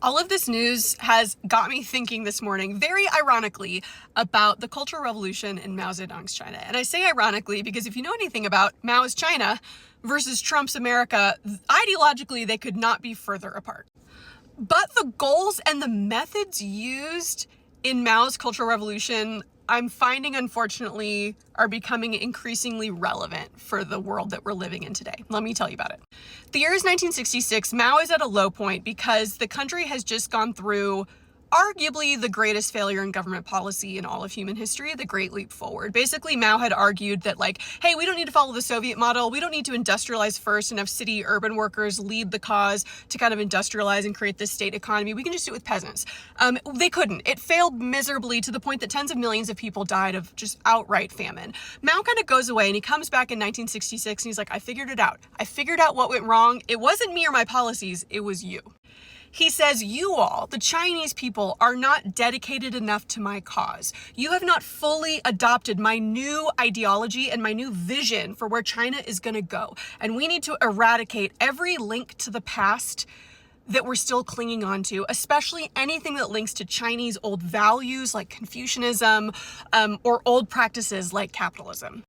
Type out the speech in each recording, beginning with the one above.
All of this news has got me thinking this morning, very ironically, about the Cultural Revolution in Mao Zedong's China. And I say ironically because if you know anything about Mao's China versus Trump's America, ideologically, they could not be further apart. But the goals and the methods used in Mao's Cultural Revolution, I'm finding, unfortunately, are becoming increasingly relevant for the world that we're living in today. Let me tell you about it. The year is 1966. Mao is at a low point because the country has just gone through arguably the greatest failure in government policy in all of human history, the Great Leap Forward. Basically, Mao had argued that, like, hey, we don't need to follow the Soviet model. We don't need to industrialize first and have city urban workers lead the cause to kind of industrialize and create this state economy. We can just do it with peasants. They couldn't. It failed miserably to the point that tens of millions of people died of just outright famine. Mao kind of goes away and he comes back in 1966 and he's like, I figured it out. I figured out what went wrong. It wasn't me or my policies. It was you. He says, you all, the Chinese people, are not dedicated enough to my cause. You have not fully adopted my new ideology and my new vision for where China is going to go. And we need to eradicate every link to the past that we're still clinging on to, especially anything that links to Chinese old values like Confucianism, or old practices like capitalism.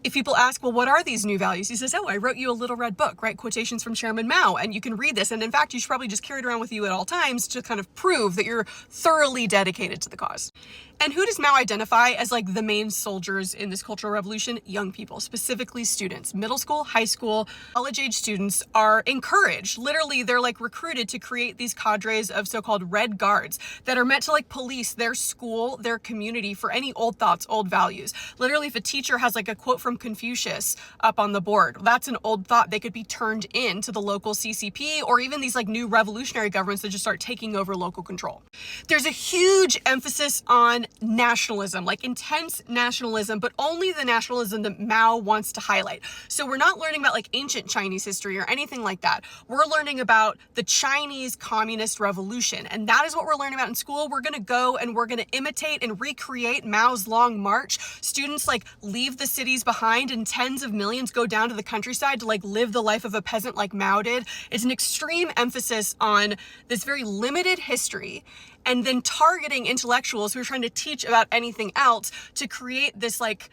If people ask, well, what are these new values? He says, oh, I wrote you a little red book, right? Quotations from Chairman Mao, and you can read this. And in fact, you should probably just carry it around with you at all times to kind of prove that you're thoroughly dedicated to the cause. And who does Mao identify as like the main soldiers in this Cultural Revolution? Young people, specifically students. Middle school, high school, college-age students are encouraged. Literally, they're like recruited to create these cadres of so-called red guards that are meant to like police their school, their community for any old thoughts, old values. Literally, if a teacher has like a quote from Confucius up on the board, that's an old thought. They could be turned in to the local CCP or even these like new revolutionary governments that just start taking over local control. There's a huge emphasis on nationalism, like intense nationalism, but only the nationalism that Mao wants to highlight. So we're not learning about like ancient Chinese history or anything like that. We're learning about the Chinese Communist Revolution. And that is what we're learning about in school. We're going to go and we're going to imitate and recreate Mao's Long March. Students like leave the cities behind and tens of millions go down to the countryside to like live the life of a peasant like Mao did. It's an extreme emphasis on this very limited history and then targeting intellectuals who are trying to teach about anything else to create this like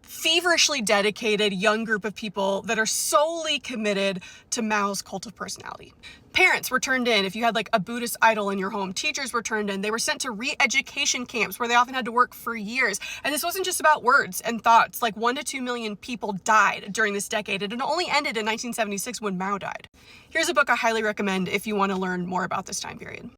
feverishly dedicated young group of people that are solely committed to Mao's cult of personality. Parents were turned in if you had like a Buddhist idol in your home. Teachers were turned in. They were sent to re-education camps where they often had to work for years. And this wasn't just about words and thoughts. Like 1 to 2 million people died during this decade. And it only ended in 1976 when Mao died. Here's a book I highly recommend if you want to learn more about this time period.